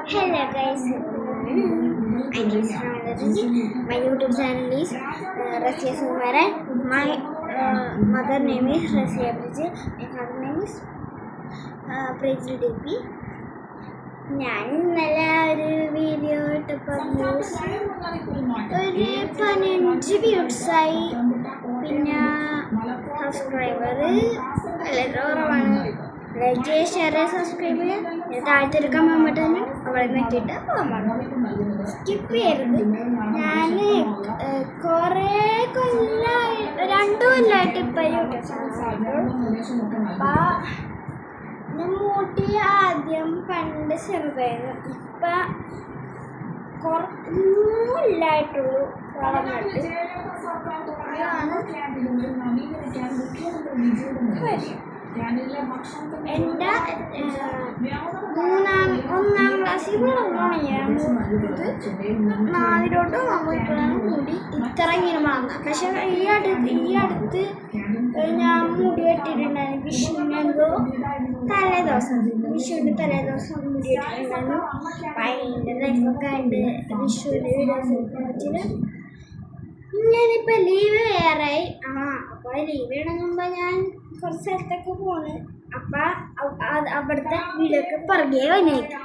Hello guys, my name is Ramalaji. My YouTube channel is Rasya Sumaran. My mother name is Rasya Bridget. My father name is Bridget DP. ഞാൻ ഇന്നലെ ഒരു video ഇട്ടപ്പോൾ ഒരു 15 വ്യൂസായി. പിന്നെ subscriber വളരെ കുറവാണ്. Like ചെയ്യുക, ഷെയർ ചെയ്യുക, സബ്സ്ക്രൈബ് ചെയ്യുക. താഴത്തൊരു കമന്റ് ബട്ടൺ അവിടെ നോക്കിയിട്ട് സ്കിപ്പ് ചെയ്യരുത്. ഞാൻ കുറേ കൊല്ലമായി, 2 കൊല്ലമായിട്ട് ഇപ്പം യൂട്യൂബ് ചാനൽ. അപ്പം മുടി ആദ്യം പണ്ട് ചെറുതായിരുന്നു. ഇപ്പം കുറഞ്ഞില്ലായിട്ടുള്ളൂ വളർന്നിട്ട്. എൻ്റെ 1ാം ക്ലാസ്സിൽ വളർന്നാണ് ഞാൻ. 4 പോയപ്പോഴാണ് മുടി ഇത്ര ഇങ്ങനെ വളർന്നത്. പക്ഷെ ഈ അടുത്ത് ഞാൻ മുടി വെട്ടിയിട്ടുണ്ടായിരുന്നു. വിഷുവിൻ്റെ തലേദിവസം മുടി വെട്ടിയിട്ടുണ്ടായിരുന്നു. അതിൻ്റെ ലൈഫൊക്കെ ഉണ്ട്. വിഷുവിൻ്റെ വീഡിയോസ് ഞാനിപ്പോൾ ലീവ് വേറായി. അപ്പോൾ ലീവ് വേണമെന്നുമ്പോൾ ഞാൻ കുറച്ച് സ്ഥലത്തൊക്കെ പോണ്. അപ്പം അവിടുത്തെ വീടൊക്കെ പുറകെ വന്നേക്കും.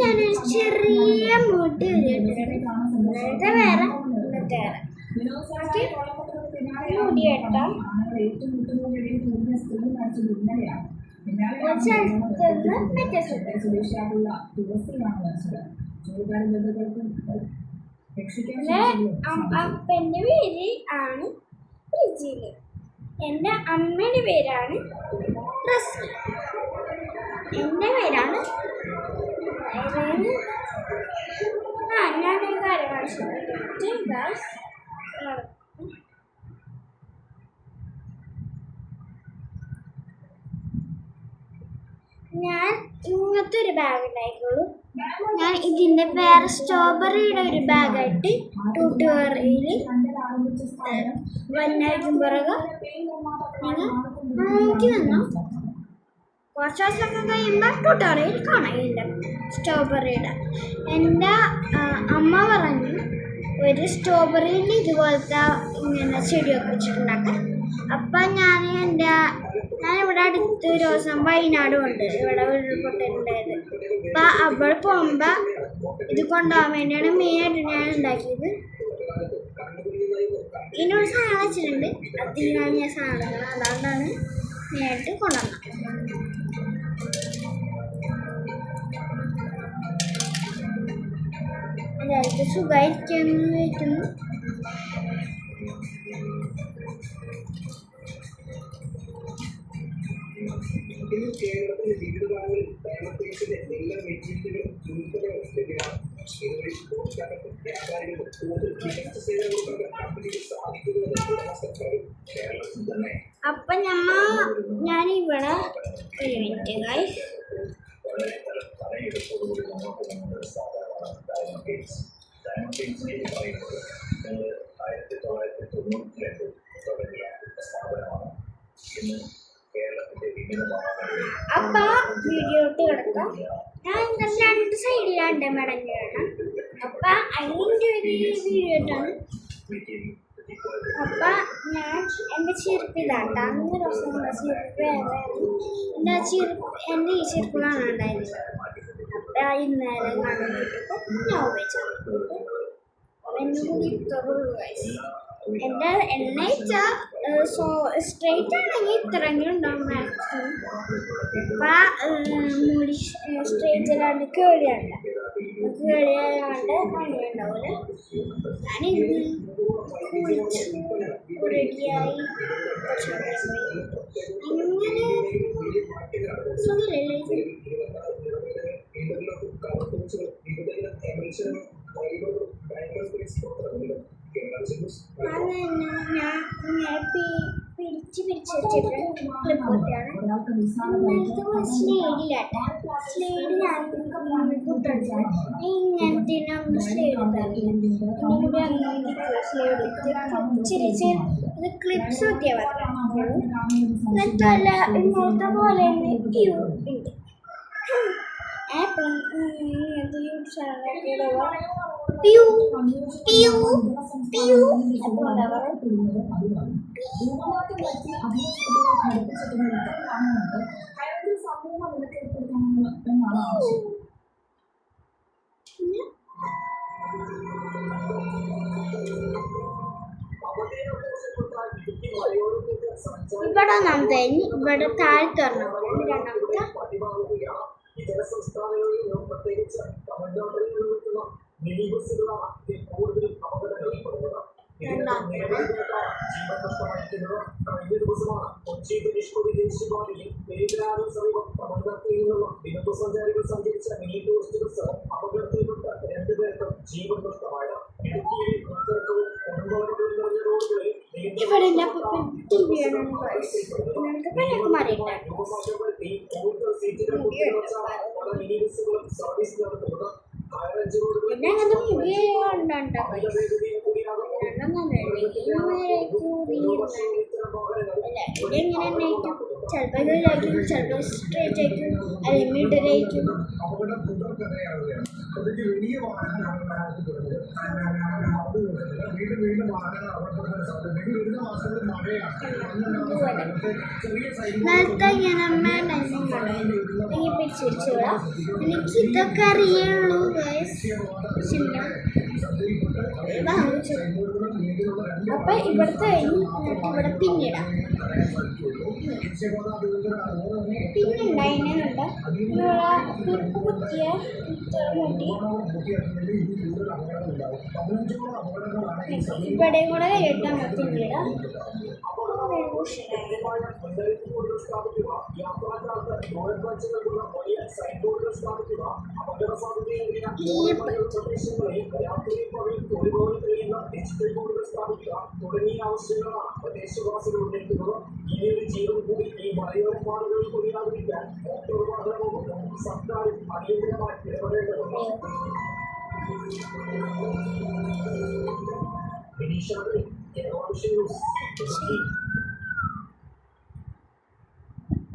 ഞാനൊരു ചെറിയ മുടി അതായത് വേറെ മുടി കേട്ടോ. അപ്പൻ്റെ പേര് ആണ് റിജില്. എൻ്റെ അമ്മയുടെ പേരാണ് റസ്ലി. എൻ്റെ പേരാണ് ഞാനൊരു കാര്യം ഞാൻ ഇങ്ങനത്തെ ഒരു ബാഗ് ഉണ്ടായിക്കോളൂ. ഞാൻ ഇതിൻ്റെ വേറെ സ്ട്രോബെറിയുടെ ഒരു ബാഗായിട്ട് ട്യൂട്ടോറിയൽ വന്നായിരിക്കും പിറകെ നിങ്ങൾ നോക്കി വന്നോ. കുറച്ച് ദിവസമൊക്കെ കഴിയുമ്പോൾ ട്യൂട്ടോറിയൽ കാണാനില്ല സ്ട്രോബെറിയുടെ. എൻ്റെ അമ്മ പറഞ്ഞു ഒരു സ്ട്രോബെറിയിൽ ഇതുപോലത്തെ ഇങ്ങനെ ചെടിയൊക്കെ വെച്ചിട്ടുണ്ടാക്കാൻ. അപ്പം ഞാനിവിടെ അടുത്ത് ഒരു ദിവസം വയനാട് ഉണ്ട്, ഇവിടെ ഉരുൾപൊട്ടലുണ്ടായത്. അപ്പം അവിടെ പോകുമ്പോൾ ഇത് കൊണ്ടുപോകാൻ വേണ്ടിയാണ് മെയിനായിട്ട് ഞാൻ ഉണ്ടാക്കിയത്. ഇതിനൊരു സാധനം വെച്ചിട്ടുണ്ട്, അതിനാണ് ഞാൻ സാധനങ്ങൾ, അതുകൊണ്ടാണ് മെയിനായിട്ട് കൊണ്ടുവന്നത്. എല്ലാവർക്കും സുഖമായിരിക്കുമെന്ന് ചോദിക്കുന്നു. കേരളത്തിലെ വിവിധ ഭാഗങ്ങളിൽ ഡയമണ്ടേഴ്സിന്റെ എല്ലാ മെറ്റീരിയലുകളും ഉൾപ്പെടെയാണ് ലഭ്യമാണ്. ഇതുവഴി സ്പോർട്സ്കാർക്കും വ്യാപാരികൾക്കും കൂടുതൽ മികച്ച സേവനങ്ങൾ കമ്പനികൾ സാധിക്കുന്നതെന്ന് ഉടമസ്ഥക്കാരും കേരളത്തിൽ തന്നെ. അപ്പൊ ഞാനിവിടെ ഒരു മിനിറ്റ് ഗൈസ്. പലയിടത്തോടുകൂടി മുന്നോട്ട് പോകുന്ന സ്ഥാപനമാണ് ഡയമണ്ടേഴ്സ്. ഡയമണ്ടേഴ്സിലേക്ക് പറയുന്നത് 1992 തുടങ്ങിയ സ്ഥാപനമാണ്. ഇന്ന് അപ്പൊ വീഡിയോട്ട് കിടക്കാം. ഞാൻ ഇന്നലെ 2 സൈഡിലാണ് മടങ്ങുകയാണ്. അപ്പൊ അതിൻ്റെ ഒരു വീഡിയോ ഇട്ടാണ്. അപ്പൊ ഞാൻ എൻ്റെ ചെരുപ്പ് ഇതാണ്ട. അന്ന് ദിവസം ചെരുപ്പ് എൻ്റെ ഈ ചെരുപ്പിലാണ് ഉണ്ടായിരുന്നത്. അപ്പൊ ഇന്നലെ കണ്ടിട്ടപ്പോൾ ഞാൻ ഉപയോഗിച്ചത്. എന്നെ കൂടി ഇത്രയുള്ളൂ ഗൈസ്. എൻ്റെ എണ്ണ വെച്ചാൽ സ്ട്രെയിറ്റ് ആണെങ്കിൽ ഇത്രയെങ്കിലും ഉണ്ടാവും മാക്സിമം. അപ്പം മുടി സ്ട്രെയിറ്റ് അല്ലാണ്ട് കേളിയാണ്ട് അങ്ങനെ ഉണ്ടാവില്ല. ഞാനിന്ന് കുളിച്ചു റെഡിയായി അങ്ങനെ സുഖമില്ലല്ലേ. പിടിച്ച് വെച്ചിട്ട് ക്ലിപ്പ് കുത്തിയാണ്. ഇന്നലത്തെ സ്ലൈഡിലാട്ടെ സ്ലൈഡ് ഞാൻ കുട്ടടിച്ചാൽ ഇങ്ങനത്തെ ഒന്ന് സ്ലൈഡ് തരില്ല. കൂടി അങ്ങനെ സ്ലൈഡ് ചെറിയ ചെറിയ ക്ലിപ്സ് കുത്തിയാൽ മാത്രമേ. എന്നിട്ടല്ല ഇങ്ങനത്തെ പോലെ ഉണ്ട്. പിയു പിയു പിയു അപ്പോൾ ഇവിടെ ഒന്നാമത്തെ ഇവിടെ താഴത്തെ ഒരെണ്ണം രണ്ടാമത്തെ ഇതര സംസ്ഥാനങ്ങളിലും പ്രത്യേകിച്ച് തമിഴ്നാട്ടിൽ നിർമ്മിക്കുന്ന മിനി ബസ്സുകളാണ് കൂടുതൽ അപകടങ്ങളിൽപ്പെടുന്നത്. ജീവൻ നഷ്ടമായിരിക്കുന്നത് കഴിഞ്ഞ ദിവസമാണ് കൊച്ചി ധനുഷ്കോടി ദേശീയപാതയിൽ പെരിയാറിന് സമീപം തമിഴ്നാട്ടിൽ നിന്നുള്ള വിനോദസഞ്ചാരികൾ സഞ്ചരിച്ച മിനി ടൂറിസ്റ്റ് ബസ് അപകടത്തിൽപ്പെട്ട് 2 പേർക്കും ജീവൻ നഷ്ടമായത്. ഇടുക്കിയിലെ ഉത്തരക്കവും കൊടുങ്കാടുകളും നിറഞ്ഞ റോഡുകളിൽ ഇവിടെ കന്യാകുമാരി പിന്നെ അങ്ങനത്തെ ഇങ്ങനെ ചിലപ്പോൾ ഇതിലായിരിക്കും, ചിലപ്പോൾ സ്ട്രേറ്റ് ആയിരിക്കും, അല്ലെങ്കിൽ മിഡിലായിരിക്കും. നേരത്തെ ഞാൻ അമ്മ എനിക്ക് പിടിച്ചിരിച്ചു വിടാം. എനിക്ക് ഇതൊക്കെ അറിയുള്ളൂ. അപ്പൊ ഇവിടുത്തെ ഇവിടെ പിന്നിടാം. പിന്നുണ്ടായിട്ടുണ്ട് ക്ലിപ്പ് കുത്തിയ മുടി ഇവിടെ കൂടെ ഇട്ടാൽ പിന്നിടാം. തുടങ്ങിയ ആവശ്യങ്ങളാണ് പ്രദേശവാസികൾ ഉന്നയിക്കുന്നത്. ഈ ഒരു ജീവൻ കൂടി ഈ മലയോര പാതകളിൽ കൊടിയാതിരിക്കാൻ സർക്കാർ അടിയന്തരമായി ഇടപെടേണ്ടതുണ്ട്.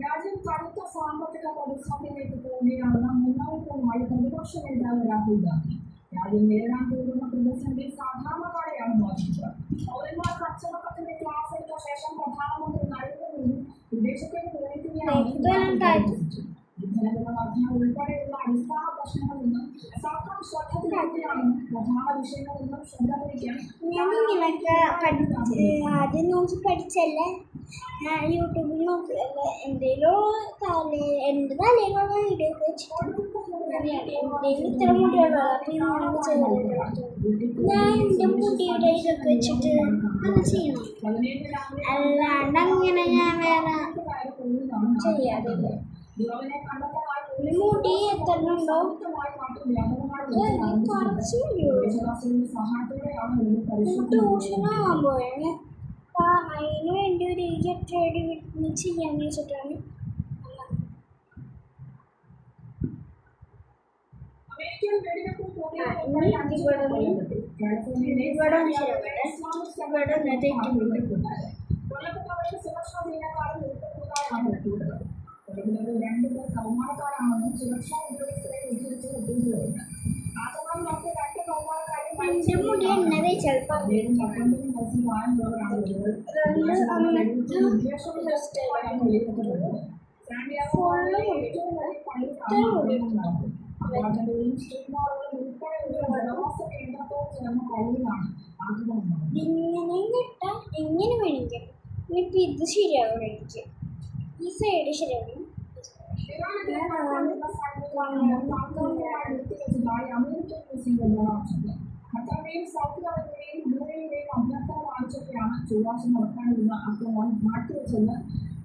രാജ്യം കടുത്ത സാമ്പത്തിക പ്രതിസന്ധിയിലേക്ക് പോവുകയാണെന്ന് മുന്നറിയിപ്പുമായി പ്രതിപക്ഷ നേതാവ് രാഹുൽ ഗാന്ധി. രാജ്യം നേരിടാൻ പോകുന്ന പ്രതിസന്ധി സാധാരണക്കാരെയാണ് ബാധിക്കുക. പൗരന്മാർക്ക് അച്ചടക്കത്തിന്റെ ക്ലാസ് എടുത്ത ശേഷം പ്രധാനമന്ത്രി നരേന്ദ്രമോദി വിദേശത്തേക്ക് പോയിരിക്കുകയാണ്. ഇന്ധനവില വർധന ഉൾപ്പെടെയുള്ള അടിസ്ഥാന പ്രശ്നങ്ങളിൽ നിന്നും സർക്കാർ ശ്രദ്ധ തിരിക്കുകയാണെന്നും പ്രധാന വിഷയങ്ങളൊന്നും ശ്രദ്ധ തിരിക്കാൻ ആദ്യം നോക്കി പഠിച്ചല്ലേ, ഞാൻ യൂട്യൂബിൽ നോക്കിയല്ലേ, എന്തെങ്കിലും എൻ്റെ തലയിലുള്ള വീഡിയോ ഒക്കെ വെച്ചിട്ട് ഇത്ര മുടിയുള്ളൂ. അപ്പം ഇങ്ങനെയൊക്കെ ചെയ്ത് ഞാൻ എൻ്റെ മുടിയുടെ ഇതൊക്കെ വെച്ചിട്ട് അങ്ങനെ ചെയ്യണം. അല്ലാണ്ട് അങ്ങനെ ഞാൻ വേറെ ചെയ്യാറില്ല. മുടി എത്ര ഉണ്ടോ കുറച്ച് ട്യൂഷനാകാൻ പോയാണ്. അപ്പം അതിന് വേണ്ടി ഒരു ട്രേഡ് ചെയ്യാന്ന് വെച്ചിട്ടാണ്. രണ്ടുപേർ കൗമാരക്കാരാണെന്നും സുരക്ഷാ ഉദ്യോഗസ്ഥരെ ഉദ്ധരിച്ച് റിപ്പോർട്ടുകളുണ്ട്. എൻ്റെ മുടി എണ്ണ ചിലപ്പോൾ ഇങ്ങനെ കിട്ടാൻ എങ്ങനെ വേണമെങ്കിൽ ഇനിയിപ്പോൾ ഇത് ശരിയാവും. എനിക്ക് ഈ സൈഡ് ശരിയാവും. ഖത്തറിലെയും സൗദി അറേബ്യയിലെയും യുഎഇയിലെയും അഭ്യർത്ഥന കാണിച്ചൊക്കെയാണ് ചൊവ്വാഴ്ച നടക്കാനിരുന്ന ആക്രമണം മാറ്റിവെച്ചെന്ന്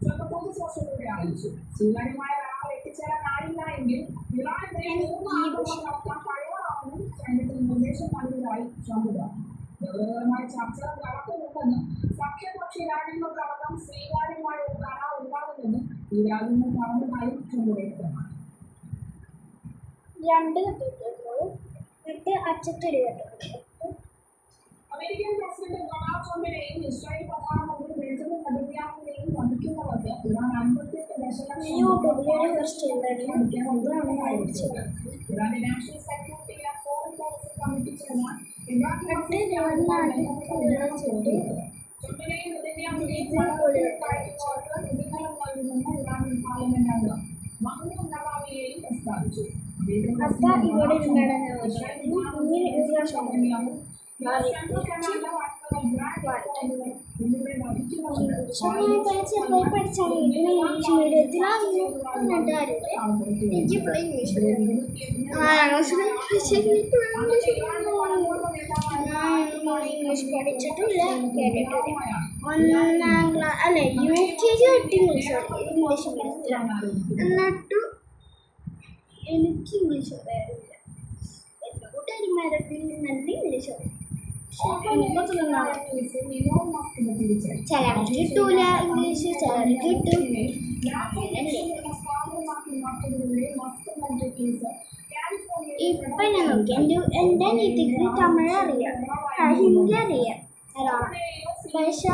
25 വർഷത്തിലൂടെ അറിയിച്ചു. സ്വീകാര്യമായ ഒരാൾ എത്തിച്ചേരാനായില്ല എങ്കിൽ ഇറാനെതിരെ ആക്രമണം നടത്താൻ തയ്യാറാണെന്നും സൈന്യത്തിന് നിർദ്ദേശം നൽകിയതായി ട്രംപ് പറഞ്ഞു. ഗൗരവകരമായ ചർച്ചകൾ നടക്കുന്നുണ്ടെന്നും സഖ്യകക്ഷി രാജ്യങ്ങൾക്കടക്കം സ്വീകാര്യമായ ഒരു കരാർ ഉണ്ടാകുമെന്നും ഈ രാജ്യങ്ങൾ പറഞ്ഞതായും ട്രംപ് വ്യക്തമാക്കി. അമേരിക്കൻ പ്രസിഡന്റ് ഡൊണാൾഡ് ട്രംപിനെയും ഇസ്രായേൽ പ്രധാനമന്ത്രി ബെഞ്ചമിൻ നെതന്യാഹുവിനെയും വധിക്കുന്നവർക്ക് ഇറാൻ 58 ദശലക്ഷം യൂട്യൂബിലൊരു ഹോസ്റ്റലിലാണ് ഇറാന്റെ national security and foreign policy committee ചേർന്ന ഇറാൻ ചുമതലയും നെതന്യാഹുവിനെയും പ്രതിഫലം നൽകുമെന്ന് ഇറാൻ പാർലമെന്റ് അംഗം മഹ്മൂദ് നവാവിയെയും പ്രസ്താവിച്ചു. അപ്പൊ ഇവിടെ ഒരു ചെറുതായി പഠിച്ചാൽ ഇംഗ്ലീഷ് മീഡിയത്തിലാണെങ്കിലും എനിക്കിപ്പോഴും ഇംഗ്ലീഷ് ഇംഗ്ലീഷ് പഠിച്ചിട്ടില്ല, കേട്ടിട്ടില്ല. 1ാം ക്ലാസ് അല്ലെ UKG തൊട്ട് ഇംഗ്ലീഷ് മീഡിയത്തിലാണ്. എന്നിട്ട് എനിക്ക് ഇംഗ്ലീഷ് അറിയില്ല. എൻ്റെ കൂട്ടുകാരിമാരൊക്കെ നല്ല ഇംഗ്ലീഷ് അറിയാം. ചിലർക്ക് കിട്ടൂല ഇംഗ്ലീഷ്, ചിലർക്ക് കിട്ടും. ഇപ്പൊ ഞാൻ നോക്കി എൻ്റെ അനിയത്തിക്ക് തമിഴ് അറിയാം, ഹിന്ദി അറിയാം, പക്ഷെ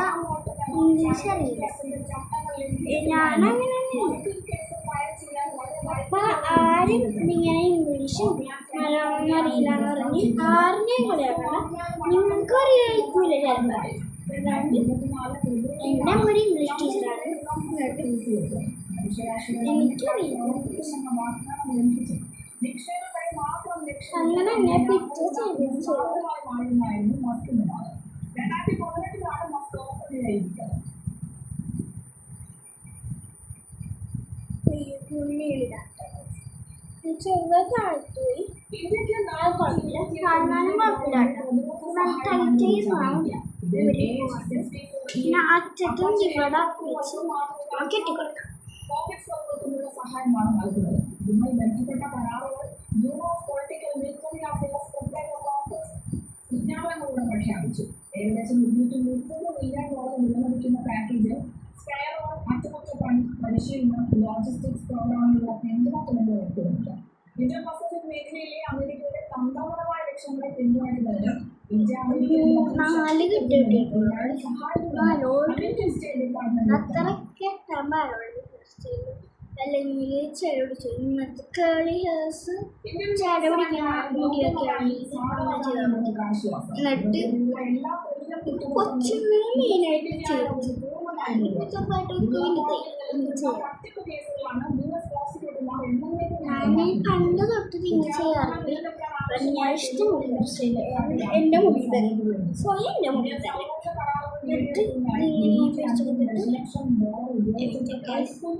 ഇംഗ്ലീഷ് അറിയില്ല. ഞാനങ്ങനെ അപ്പൊ ആരും ഇങ്ങനെ ഇംഗ്ലീഷും മലയാളം അറിയില്ല എന്ന് പറഞ്ഞ് ആറിനെയും കളിയാക്കണം. നിങ്ങൾക്ക് അറിയായിരിക്കൂല ചിലപ്പോൾ. അതുകൊണ്ട് എൻ്റെ അമ്മ ഒരു ഇംഗ്ലീഷ് ടീച്ചറാണ്. എനിക്കറിയില്ല. അങ്ങനെ എന്നെ പിക്ചർ ചെയ്തു. 2018 മസ്കോ പ്രതികരിക്കുന്നത്. ചെറുതായി താഴ്ത്തുപോയി. കുഴപ്പമില്ല, കാണാനും കുഴപ്പമില്ല. പിന്നെ അറ്റത്തും ഇവിടെ വെച്ച് കെട്ടിക്കൊടുക്കാം. സഹായമാണ് നൽകുന്നത്. ഇതുമായി ബന്ധപ്പെട്ട കരാറുകൾ bureau of political military affairs വിജ്ഞാപനങ്ങളോടെ പ്രഖ്യാപിച്ചു. ഏകദേശം $230 മില്യൺ വിലമതിക്കുന്ന പാക്കേജിൽ സ്പെയർ അറ്റകുറ്റപ്പണി, പരിശീലനം, ലോജിസ്റ്റിക്സ് പ്രോഗ്രാമുകളുടെ പിന്തുണ തുടങ്ങിയവ ഉൾപ്പെടുന്നുണ്ട്. ഇന്തോ പസഫിക് മേഖലയിലെ അമേരിക്കയുടെ തന്ത്രപരമായ ലക്ഷ്യങ്ങളെ പിന്തുണയ്ക്കുന്നതിന് ഇന്ത്യ അല്ലെങ്കിൽ ചെലപിടിച്ചു. ഇന്നത്തെ കേളി ഹേഴ്സ് ചെല പിടിക്കുന്ന വീഡിയോ ഒക്കെയാണ് എന്നിട്ട് കൊച്ചുങ്ങളെ മെയിനായിട്ട് ചെയ്തു. ഞാൻ പണ്ട് തൊട്ട് തിരിഞ്ഞ് ചെയ്യാറുണ്ട്. ഞാൻ ഇഷ്ടമുള്ള എൻ്റെ മുടി തന്നെ, സ്വയം എൻ്റെ മുടി തന്നെ. എന്നിട്ട്